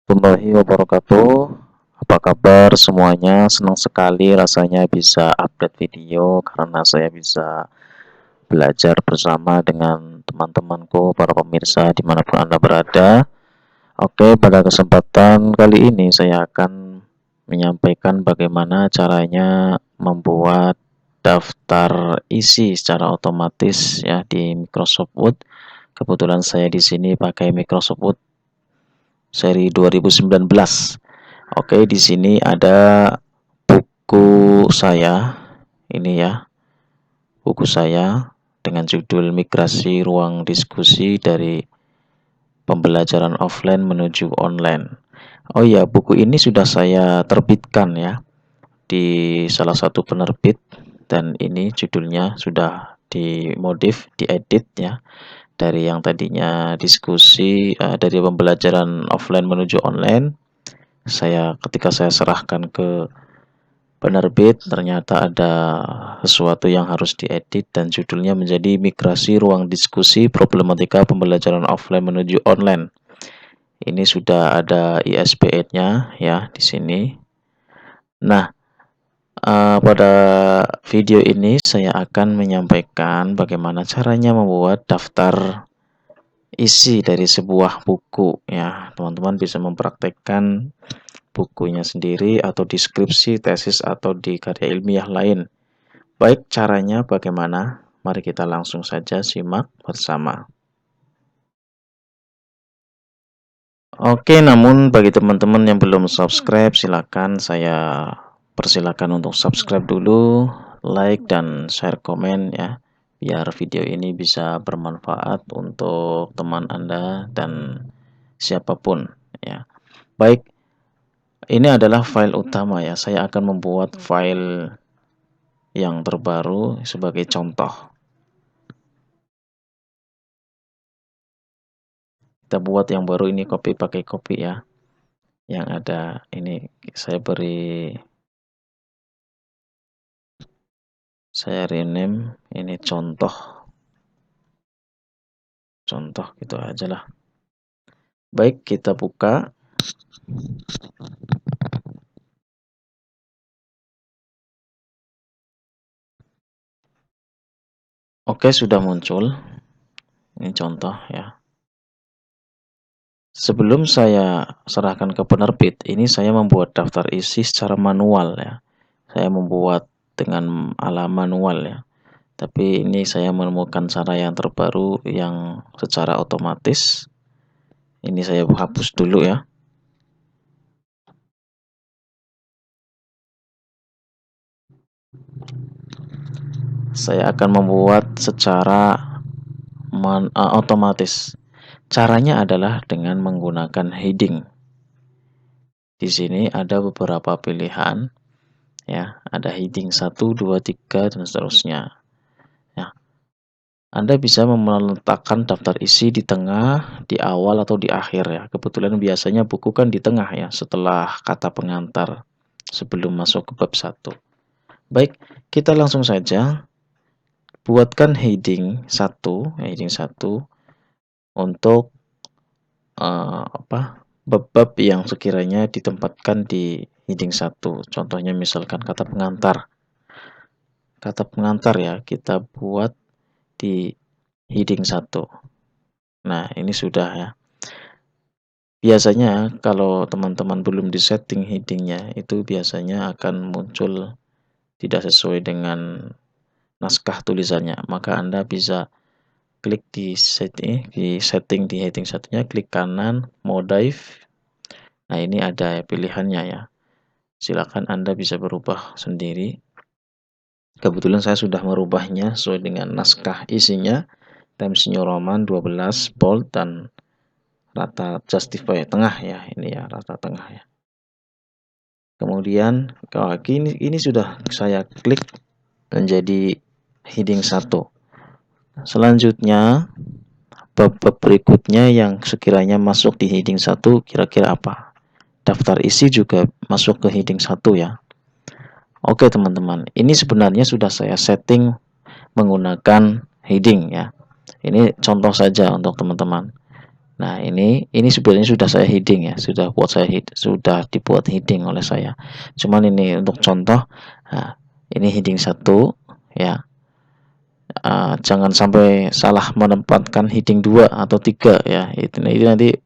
Warahmatullahi wabarakatuh. Apa kabar semuanya? Senang sekali rasanya bisa update video karena saya bisa belajar bersama dengan teman-temanku, para pemirsa dimanapun Anda berada. Oke, pada kesempatan kali ini saya akan menyampaikan bagaimana caranya membuat daftar isi secara otomatis ya di Microsoft Word. Kebetulan saya di sini pakai Microsoft Word seri 2019. Oke, di sini ada buku saya. Ini ya, buku saya dengan judul Migrasi Ruang Diskusi dari Pembelajaran Offline Menuju Online. Oh iya, buku ini sudah saya terbitkan ya di salah satu penerbit dan ini judulnya sudah dimodif, diedit ya dari yang tadinya diskusi dari pembelajaran offline menuju online. Ketika saya serahkan ke penerbit, ternyata ada sesuatu yang harus diedit dan judulnya menjadi Migrasi Ruang Diskusi Problematika Pembelajaran Offline Menuju Online. Ini sudah ada ISBN-nya ya di sini. Nah, pada video ini saya akan menyampaikan bagaimana caranya membuat daftar isi dari sebuah buku ya. Teman-teman bisa mempraktekkan bukunya sendiri atau deskripsi, tesis, atau di karya ilmiah lain. Baik, caranya bagaimana? Mari kita langsung saja simak bersama. Oke, namun bagi teman-teman yang belum subscribe, silakan saya persilakan untuk subscribe dulu, like dan share komen ya, biar video ini bisa bermanfaat untuk teman Anda dan siapapun ya. Baik, ini adalah file utama ya. Saya akan membuat file yang terbaru sebagai contoh. Kita buat yang baru ini pakai copy ya. Yang ada ini saya rename ini contoh gitu aja lah. Baik, kita buka. Oke, sudah muncul. Ini contoh ya. Sebelum saya serahkan ke penerbit, ini saya membuat daftar isi secara manual ya. Saya membuat dengan ala manual ya. Tapi ini saya menemukan cara yang terbaru yang secara otomatis. Ini saya hapus dulu ya. Saya akan membuat secara otomatis. Caranya adalah dengan menggunakan heading. Di sini ada beberapa pilihan ya, ada heading 1, 2, 3 dan seterusnya. Ya. Anda bisa meletakkan daftar isi di tengah, di awal atau di akhir ya. Kebetulan biasanya buku kan di tengah ya, setelah kata pengantar sebelum masuk ke bab 1. Baik, kita langsung saja buatkan heading 1 untuk bab-bab yang sekiranya ditempatkan di heading 1. Contohnya misalkan kata pengantar. Kata pengantar ya, kita buat di heading 1. Nah, ini sudah ya. Biasanya kalau teman-teman belum disetting headingnya, itu biasanya akan muncul tidak sesuai dengan naskah tulisannya. Maka Anda bisa klik di setting di heading satunya, klik kanan, modify. Nah, ini ada pilihannya ya. Silakan Anda bisa berubah sendiri. Kebetulan saya sudah merubahnya sesuai dengan naskah isinya. Times New Roman 12 bold dan rata justify tengah ya. Ini ya rata tengah ya. Kemudian ini sudah saya klik menjadi heading 1. Selanjutnya bab-bab berikutnya yang sekiranya masuk di heading 1 kira-kira apa? Daftar isi juga masuk ke heading 1 ya. Oke teman-teman, ini sebenarnya sudah saya setting menggunakan heading ya. Ini contoh saja untuk teman-teman. Nah, ini sebenarnya sudah saya heading ya, sudah dibuat heading oleh saya. Cuman ini untuk contoh, nah, ini heading 1 ya. Jangan sampai salah menempatkan heading 2 atau 3 ya. Itu nanti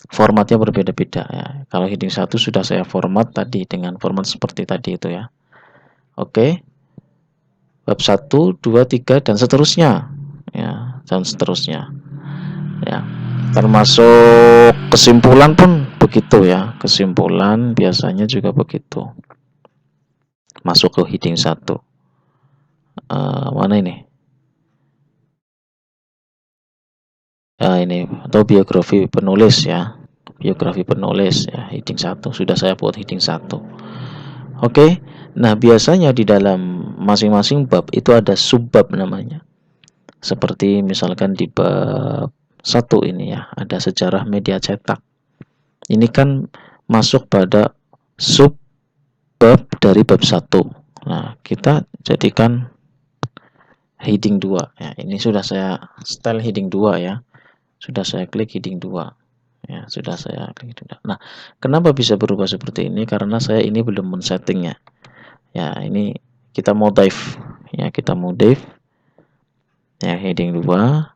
formatnya berbeda-beda ya. Kalau heading 1 sudah saya format tadi dengan format seperti tadi itu ya. Oke. Bab 1, 2, 3 dan seterusnya. Ya, dan seterusnya. Ya. Termasuk kesimpulan pun begitu ya. Kesimpulan biasanya juga begitu. Masuk ke heading 1. Mana ini? Ini atau biografi penulis ya. Biografi penulis ya, heading 1. Sudah saya buat heading 1. Oke. Nah, biasanya di dalam masing-masing bab itu ada subbab namanya. Seperti misalkan di bab 1 ini ya, ada sejarah media cetak. Ini kan masuk pada sub bab dari bab 1. Nah, kita jadikan heading 2 ya. Ini sudah saya style heading 2 ya. Sudah saya klik heading 2. Ya, sudah saya klik heading 2. Nah, kenapa bisa berubah seperti ini? Karena saya ini belum men-settingnya. Ya, ini kita mau dive. Ya, kita mau dive. Ya, heading 2.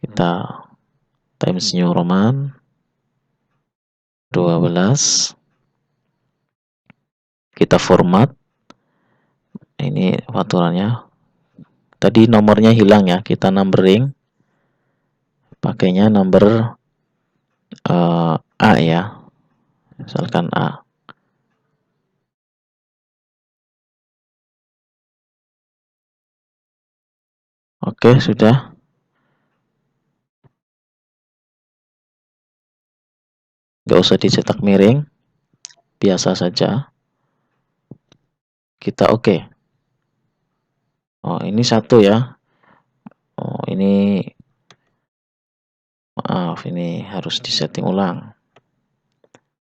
Kita Times New Roman 12. Kita format. Ini aturannya. Tadi nomornya hilang ya, kita numbering. Pakainya number A ya. Misalkan A. Oke, sudah. Nggak usah dicetak miring. Biasa saja. Kita oke. Oh, ini 1 ya. Oh, ini maaf, ini harus disetting ulang.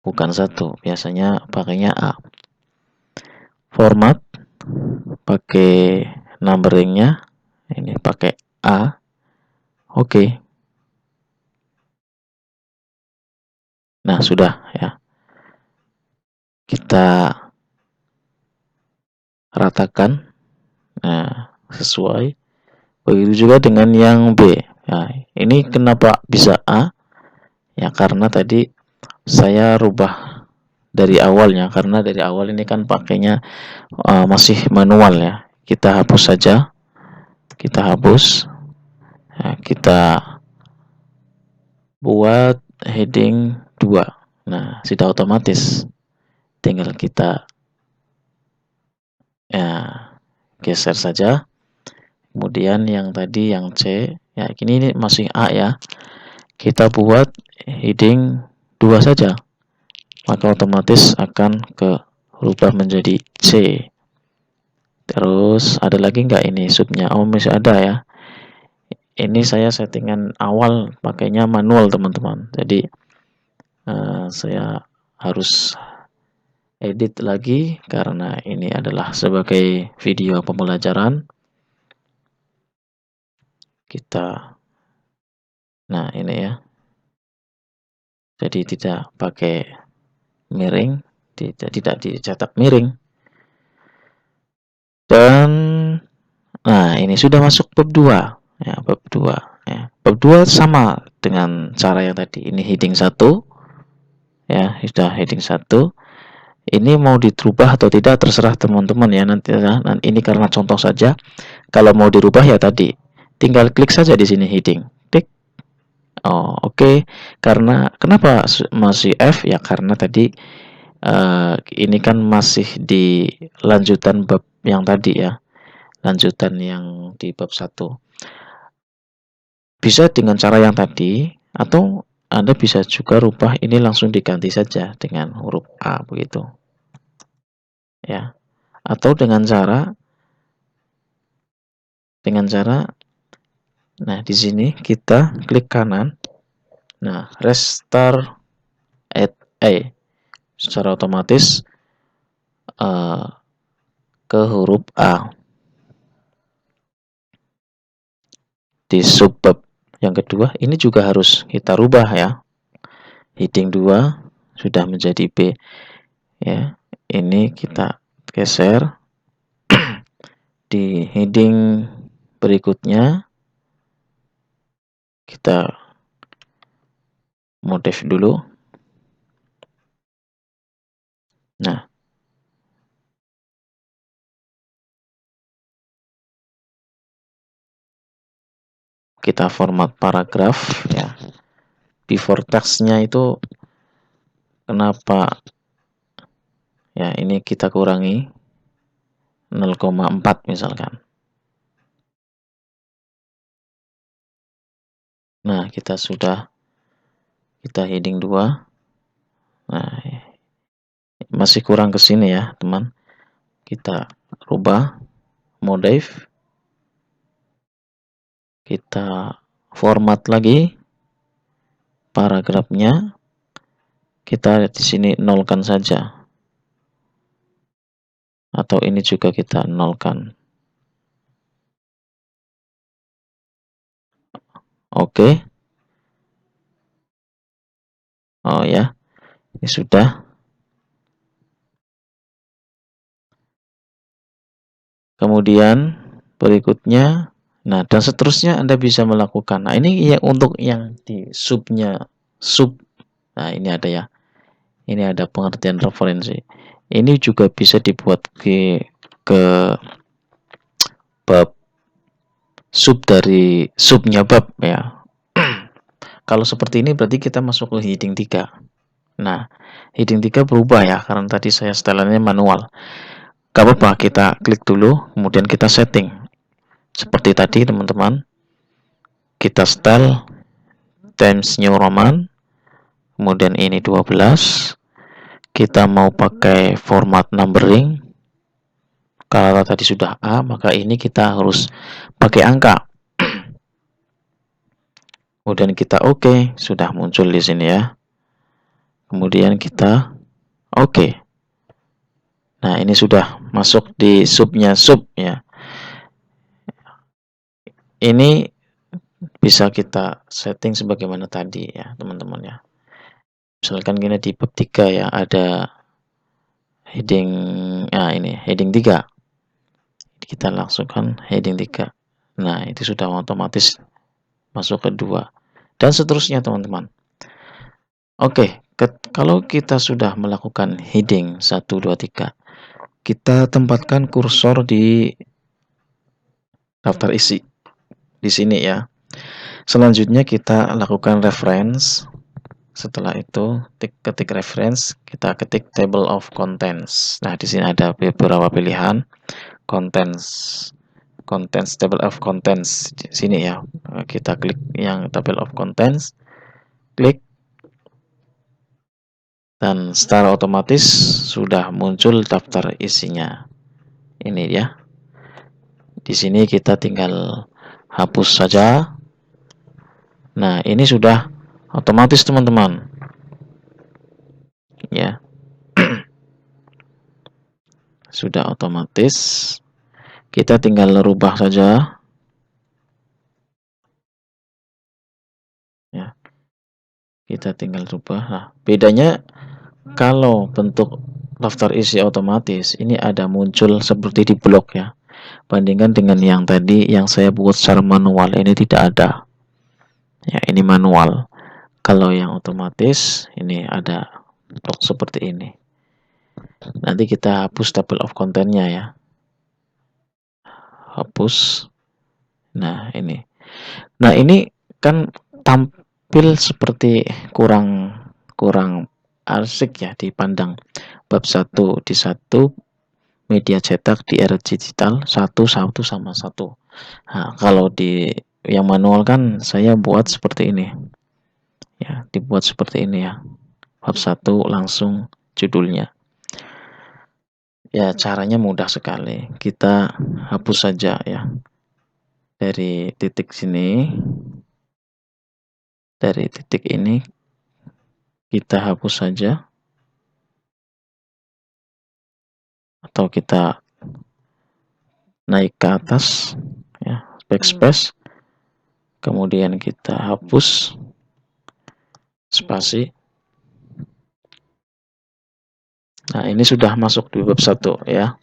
Bukan 1. Biasanya pakainya A. Format. Pakai numberingnya. Ini pakai A. Oke. Nah, sudah ya. Kita ratakan. Nah, sesuai. Begitu juga dengan yang B. Nah, ini kenapa bisa A? Ya, karena tadi saya rubah dari awalnya. Karena dari awal ini kan pakainya masih manual ya. Kita hapus saja. Kita hapus. Nah, kita buat heading 2. Nah, sudah otomatis. Tinggal kita ya, geser saja. Kemudian yang tadi yang C, ya ini masih A ya. Kita buat heading 2 saja. Maka otomatis akan berubah menjadi C. Terus ada lagi nggak ini subnya? Oh, masih ada ya. Ini saya settingan awal pakainya manual teman-teman. Jadi saya harus edit lagi karena ini adalah sebagai video pembelajaran. Nah ini ya. Jadi tidak pakai miring, tidak dicetak miring. Dan nah ini sudah masuk bab 2. Ya, bab 2 ya. Bab 2 sama dengan cara yang tadi. Ini heading 1 ya, sudah heading 1. Ini mau dirubah atau tidak terserah teman-teman ya nanti ya. Ini karena contoh saja. Kalau mau dirubah ya tadi tinggal klik saja di sini heading. Klik. Oh, oke. Karena kenapa masih F ya? Karena tadi ini kan masih di lanjutan bab yang tadi ya. Lanjutan yang di bab 1. Bisa dengan cara yang tadi atau Anda bisa juga rubah ini langsung diganti saja dengan huruf A begitu. Ya. Atau dengan cara nah di sini kita klik kanan. Nah, restart at A. Secara otomatis ke huruf A di subbab Yang kedua, ini juga harus kita rubah ya. Heading 2 sudah menjadi B ya. Ini kita geser di heading berikutnya, kita modif dulu. Nah, kita format paragraf ya. Before text-nya itu kenapa ya, ini kita kurangi 0,4 misalkan. Nah, kita heading 2. Nah, masih kurang ke sini ya, teman. Kita rubah, modif, kita format lagi paragrafnya, kita di sini nolkan saja, atau ini juga kita nolkan. Oke. Oh ya, ini sudah. Kemudian berikutnya, nah dan seterusnya Anda bisa melakukan. Nah ini ya untuk yang di subnya, sub. Nah ini ada ya. Ini ada pengertian referensi. Ini juga bisa dibuat ke bab sub dari subnya bab ya. Kalau seperti ini berarti kita masuk ke heading 3. Nah, heading 3 berubah ya, karena tadi saya setelannya manual. Gak apa-apa, kita klik dulu, kemudian kita setting. Seperti tadi teman-teman, kita style Times New Roman, kemudian ini 12. Kita mau pakai format numbering. Kalau tadi sudah A, maka ini kita harus pakai angka. Kemudian kita oke, sudah muncul di sini ya. Kemudian kita oke. Nah, ini sudah masuk di subnya sub ya. Ini bisa kita setting sebagaimana tadi ya, teman-teman ya. Misalkan gini di bab 3 ya, ada heading, nah ini heading 3. Kita langsungkan heading 3. Nah, itu sudah otomatis masuk ke 2. Dan seterusnya, teman-teman. Oke, kalau kita sudah melakukan heading 1, 2, 3, kita tempatkan kursor di daftar isi di sini ya. Selanjutnya kita lakukan reference. Setelah itu ketik reference, kita ketik table of contents. Nah, di sini ada beberapa pilihan. Contents table of contents di sini ya. Kita klik yang table of contents, klik, dan secara otomatis sudah muncul daftar isinya. Ini ya. Di sini kita tinggal hapus saja. Nah, ini sudah otomatis teman-teman. Ya. Sudah otomatis. Kita tinggal rubah saja. Ya. Kita tinggal rubah. Nah, bedanya kalau bentuk daftar isi otomatis, ini ada muncul seperti di blok ya. Bandingkan dengan yang tadi yang saya buat secara manual, ini tidak ada. Ya, ini manual. Kalau yang otomatis, ini ada blok seperti ini. Nanti kita hapus table of content-nya ya. Hapus. Nah, ini. Nah, ini kan tampil seperti kurang asik ya dipandang. Bab 1 di 1, media cetak di era digital 1 sama 1. Nah, kalau di yang manual kan saya buat seperti ini. Ya, dibuat seperti ini ya. Bab 1 langsung judulnya. Ya, caranya mudah sekali. Kita hapus saja ya. Dari titik sini, dari titik ini kita hapus saja. Atau kita naik ke atas ya, backspace. kemudian kita hapus spasi. Nah, ini sudah masuk di bab 1 ya.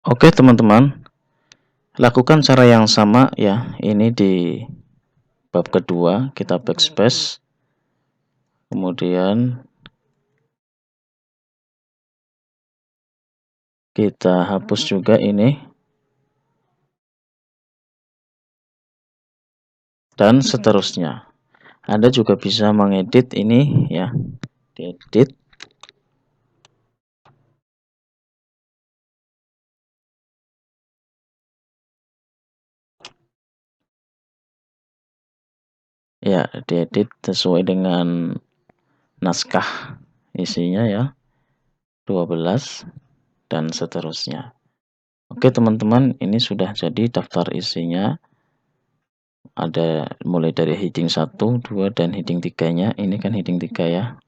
Oke teman-teman, lakukan cara yang sama ya. Ini di bab kedua, kita backspace, kemudian kita hapus juga ini, dan seterusnya. Anda juga bisa mengedit ini ya, diedit. Ya, diedit sesuai dengan naskah isinya ya, 12 dan seterusnya. Oke teman-teman, ini sudah jadi daftar isinya. Ada mulai dari heading 1, 2, dan heading 3-nya. Ini kan heading 3 ya.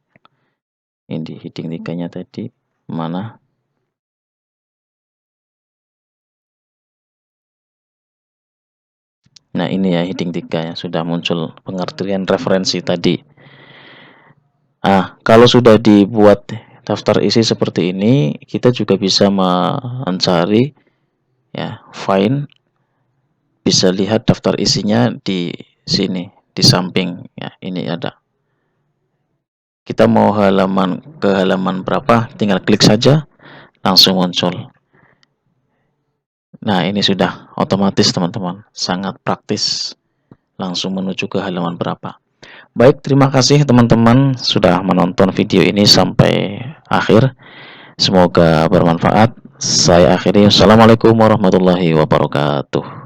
Ini heading 3-nya tadi mana? Nah, ini ya heading 3 ya, sudah muncul pengertian referensi tadi. Kalau sudah dibuat daftar isi seperti ini, kita juga bisa mencari ya, find, bisa lihat daftar isinya di sini, di samping ya, ini ada. Kita mau ke halaman berapa, tinggal klik saja, langsung muncul. Nah, ini sudah otomatis teman-teman, sangat praktis, langsung menuju ke halaman berapa. Baik, terima kasih teman-teman sudah menonton video ini sampai akhir. Semoga bermanfaat. Saya akhiri. Assalamualaikum warahmatullahi wabarakatuh.